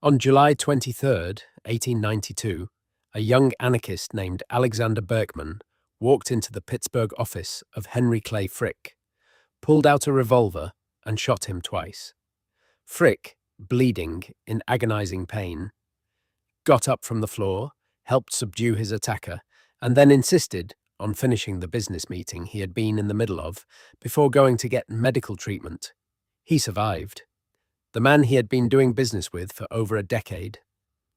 On July 23rd, 1892, a young anarchist named Alexander Berkman walked into the Pittsburgh office of Henry Clay Frick, pulled out a revolver, and shot him twice. Frick, bleeding in agonizing pain, got up from the floor, helped subdue his attacker, and then insisted on finishing the business meeting he had been in the middle of before going to get medical treatment. He survived. The man he had been doing business with for over a decade,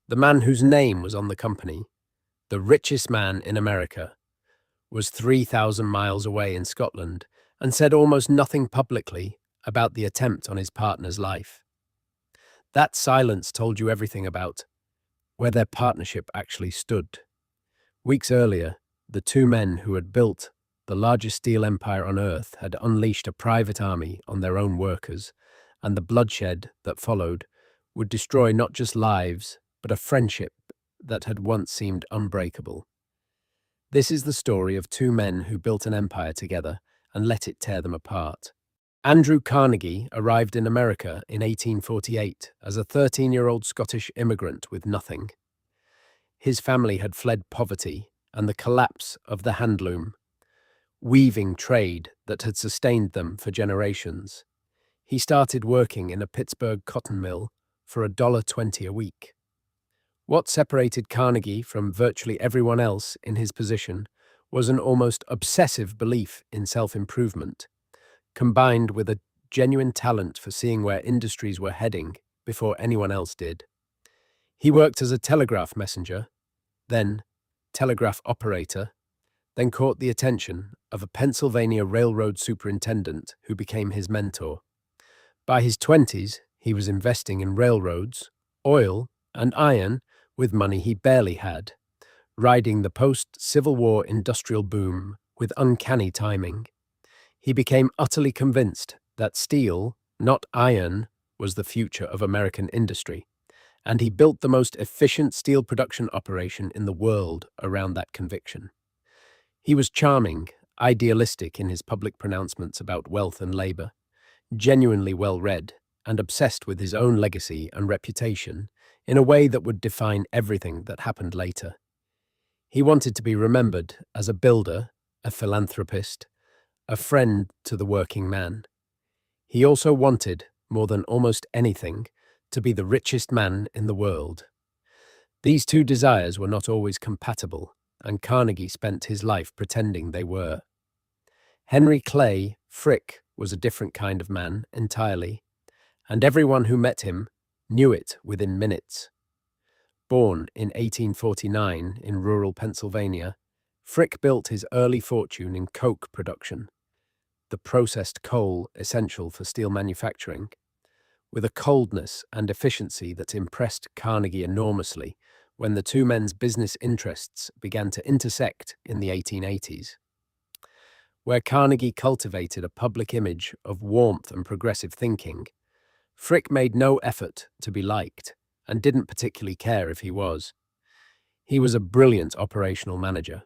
the man whose name was on the company, the richest man in America, was 3,000 miles away in Scotland and said almost nothing publicly about the attempt on his partner's life. That silence told you everything about where their partnership actually stood. Weeks earlier, the two men who had built the largest steel empire on earth had unleashed a private army on their own workers, and the bloodshed that followed would destroy not just lives, but a friendship that had once seemed unbreakable. This is the story of two men who built an empire together and let it tear them apart. Andrew Carnegie arrived in America in 1848 as a 13-year-old Scottish immigrant with nothing. His family had fled poverty and the collapse of the handloom, weaving trade that had sustained them for generations. He started working in a Pittsburgh cotton mill for $1.20 a week. What separated Carnegie from virtually everyone else in his position was an almost obsessive belief in self-improvement, combined with a genuine talent for seeing where industries were heading before anyone else did. He worked as a telegraph messenger, then telegraph operator, then caught the attention of a Pennsylvania railroad superintendent who became his mentor. By his 20s, he was investing in railroads, oil, and iron with money he barely had, riding the post-Civil War industrial boom with uncanny timing. He became utterly convinced that steel, not iron, was the future of American industry, and he built the most efficient steel production operation in the world around that conviction. He was charming, idealistic in his public pronouncements about wealth and labor, genuinely well-read, and obsessed with his own legacy and reputation in a way that would define everything that happened later. He wanted to be remembered as a builder, a philanthropist, a friend to the working man. He also wanted, more than almost anything, to be the richest man in the world. These two desires were not always compatible, and Carnegie spent his life pretending they were. Henry Clay Frick was a different kind of man entirely, and everyone who met him knew it within minutes. Born in 1849 in rural Pennsylvania, Frick built his early fortune in coke production, the processed coal essential for steel manufacturing, with a coldness and efficiency that impressed Carnegie enormously when the two men's business interests began to intersect in the 1880s. Where Carnegie cultivated a public image of warmth and progressive thinking, Frick made no effort to be liked and didn't particularly care if he was. He was a brilliant operational manager,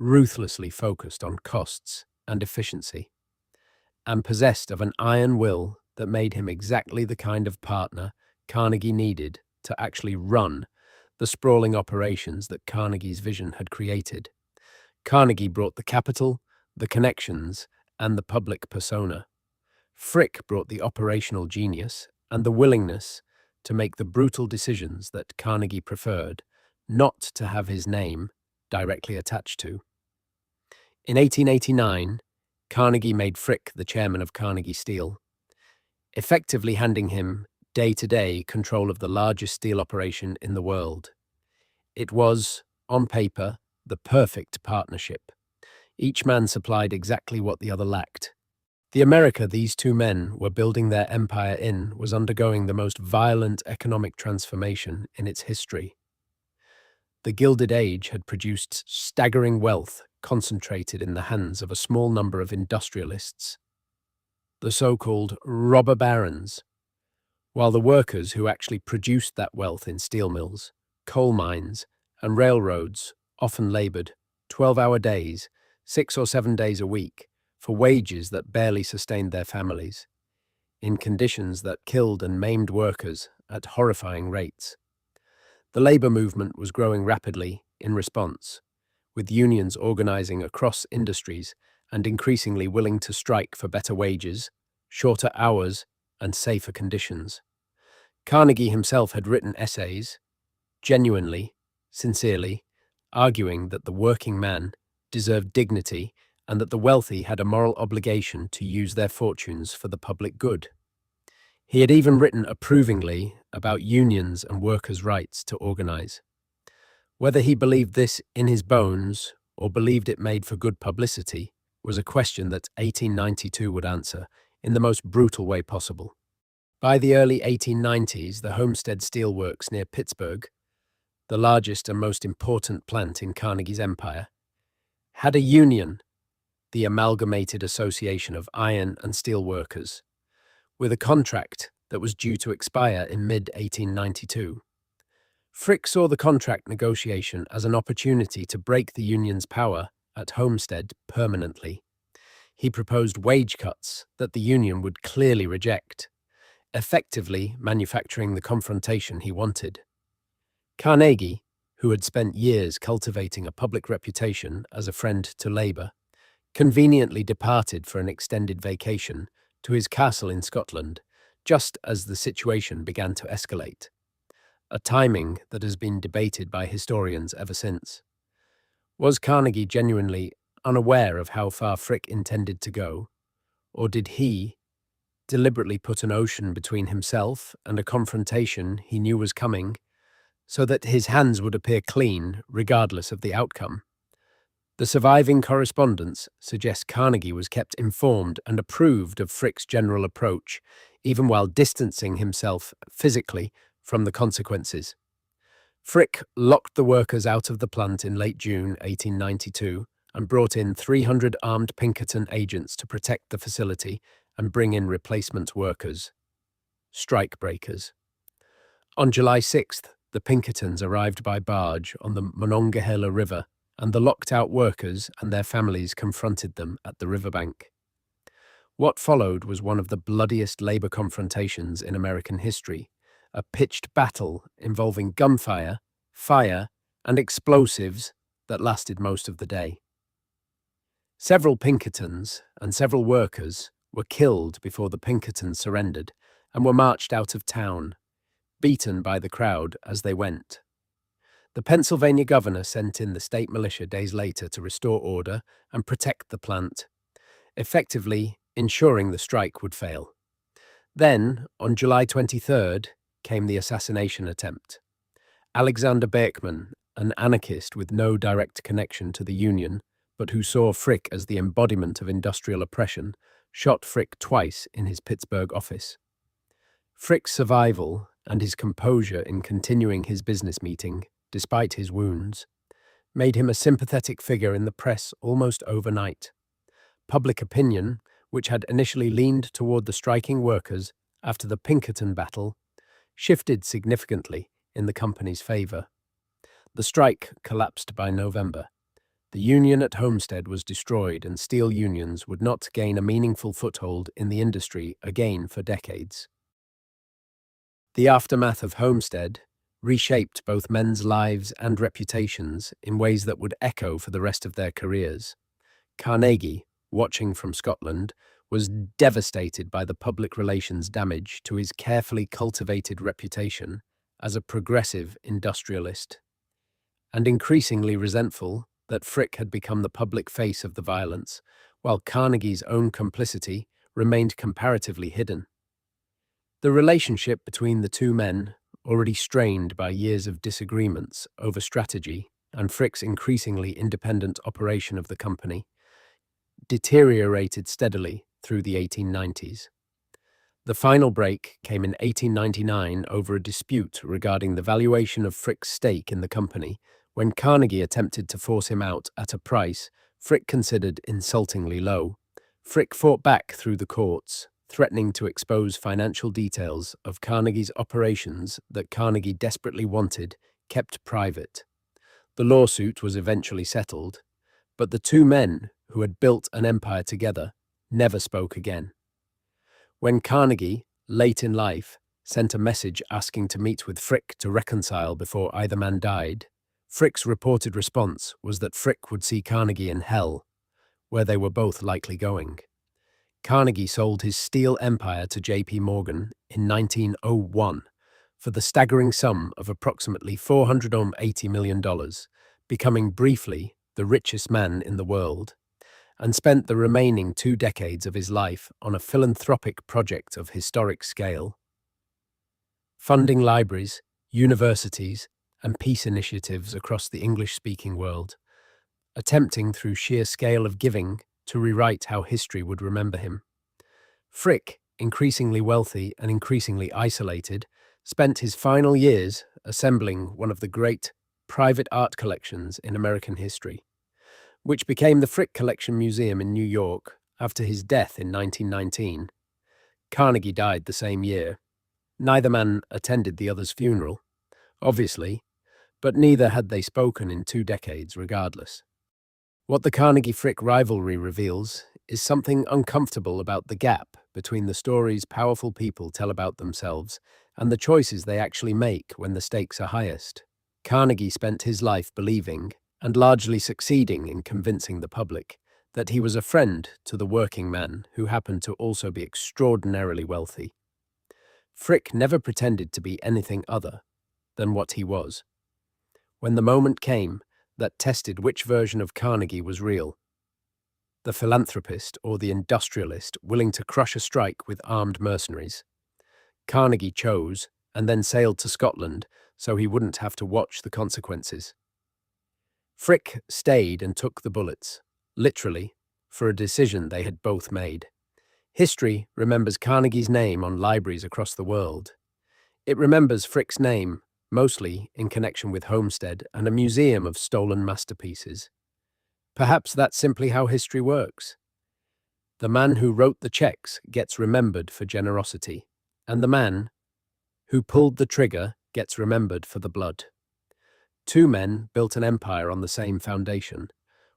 ruthlessly focused on costs and efficiency, and possessed of an iron will that made him exactly the kind of partner Carnegie needed to actually run the sprawling operations that Carnegie's vision had created. Carnegie brought the capital, the connections, and the public persona. Frick brought the operational genius and the willingness to make the brutal decisions that Carnegie preferred not to have his name directly attached to. In 1889, Carnegie made Frick the chairman of Carnegie Steel, effectively handing him day-to-day control of the largest steel operation in the world. It was, on paper, the perfect partnership. Each man supplied exactly what the other lacked. The America these two men were building their empire in was undergoing the most violent economic transformation in its history. The Gilded Age had produced staggering wealth concentrated in the hands of a small number of industrialists, the so-called robber barons, while the workers who actually produced that wealth in steel mills, coal mines, and railroads often labored 12-hour days, 6 or 7 days a week, for wages that barely sustained their families, in conditions that killed and maimed workers at horrifying rates. The labor movement was growing rapidly in response, with unions organizing across industries and increasingly willing to strike for better wages, shorter hours, and safer conditions. Carnegie himself had written essays, genuinely, sincerely, arguing that the working man deserved dignity and that the wealthy had a moral obligation to use their fortunes for the public good. He had even written approvingly about unions and workers' rights to organize. Whether he believed this in his bones or believed it made for good publicity was a question that 1892 would answer in the most brutal way possible. By the early 1890s, the Homestead Steelworks near Pittsburgh, the largest and most important plant in Carnegie's empire, had a union, the Amalgamated Association of Iron and Steel Workers, with a contract that was due to expire in mid-1892. Frick saw the contract negotiation as an opportunity to break the union's power at Homestead permanently. He proposed wage cuts that the union would clearly reject, effectively manufacturing the confrontation he wanted. Carnegie, who had spent years cultivating a public reputation as a friend to labor, conveniently departed for an extended vacation to his castle in Scotland, just as the situation began to escalate, a timing that has been debated by historians ever since. Was Carnegie genuinely unaware of how far Frick intended to go, or did he deliberately put an ocean between himself and a confrontation he knew was coming, so that his hands would appear clean regardless of the outcome? The surviving correspondence suggests Carnegie was kept informed and approved of Frick's general approach, even while distancing himself physically from the consequences. Frick locked the workers out of the plant in late June 1892 and brought in 300 armed Pinkerton agents to protect the facility and bring in replacement workers, strike breakers. On July 6th, the Pinkertons arrived by barge on the Monongahela River, and the locked-out workers and their families confronted them at the riverbank. What followed was one of the bloodiest labor confrontations in American history, a pitched battle involving gunfire, fire, and explosives that lasted most of the day. Several Pinkertons and several workers were killed before the Pinkertons surrendered and were marched out of town, beaten by the crowd as they went. The Pennsylvania governor sent in the state militia days later to restore order and protect the plant, effectively ensuring the strike would fail. Then, on July 23rd, came the assassination attempt. Alexander Berkman, an anarchist with no direct connection to the Union, but who saw Frick as the embodiment of industrial oppression, shot Frick twice in his Pittsburgh office. Frick's survival and his composure in continuing his business meeting, despite his wounds, made him a sympathetic figure in the press almost overnight. Public opinion, which had initially leaned toward the striking workers after the Pinkerton battle, shifted significantly in the company's favor. The strike collapsed by November. The union at Homestead was destroyed, and steel unions would not gain a meaningful foothold in the industry again for decades. The aftermath of Homestead reshaped both men's lives and reputations in ways that would echo for the rest of their careers. Carnegie, watching from Scotland, was devastated by the public relations damage to his carefully cultivated reputation as a progressive industrialist, and increasingly resentful that Frick had become the public face of the violence, while Carnegie's own complicity remained comparatively hidden. The relationship between the two men, already strained by years of disagreements over strategy and Frick's increasingly independent operation of the company, deteriorated steadily through the 1890s. The final break came in 1899 over a dispute regarding the valuation of Frick's stake in the company, when Carnegie attempted to force him out at a price Frick considered insultingly low. Frick fought back through the courts, threatening to expose financial details of Carnegie's operations that Carnegie desperately wanted kept private. The lawsuit was eventually settled, but the two men who had built an empire together never spoke again. When Carnegie, late in life, sent a message asking to meet with Frick to reconcile before either man died. Frick's reported response was that Frick would see Carnegie in hell, where they were both likely going. Carnegie sold his steel empire to J.P. Morgan in 1901 for the staggering sum of approximately $480 million, becoming briefly the richest man in the world, and spent the remaining 2 decades of his life on a philanthropic project of historic scale, funding libraries, universities, and peace initiatives across the English-speaking world, attempting through sheer scale of giving to rewrite how history would remember him. Frick, increasingly wealthy and increasingly isolated, spent his final years assembling one of the great private art collections in American history, which became the Frick Collection Museum in New York after his death in 1919. Carnegie died the same year. Neither man attended the other's funeral, obviously, but neither had they spoken in 2 decades regardless. What the Carnegie-Frick rivalry reveals is something uncomfortable about the gap between the stories powerful people tell about themselves and the choices they actually make when the stakes are highest. Carnegie spent his life believing, and largely succeeding in convincing the public, that he was a friend to the working man who happened to also be extraordinarily wealthy. Frick never pretended to be anything other than what he was. When the moment came that tested which version of Carnegie was real, the philanthropist or the industrialist willing to crush a strike with armed mercenaries, Carnegie chose and then sailed to Scotland so he wouldn't have to watch the consequences. Frick stayed and took the bullets, literally, for a decision they had both made. History remembers Carnegie's name on libraries across the world. It remembers Frick's name, mostly in connection with Homestead and a museum of stolen masterpieces. Perhaps that's simply how history works. The man who wrote the checks gets remembered for generosity, and the man who pulled the trigger gets remembered for the blood. 2 men built an empire on the same foundation.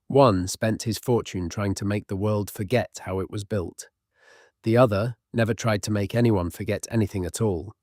One spent his fortune trying to make the world forget how it was built. The other never tried to make anyone forget anything at all.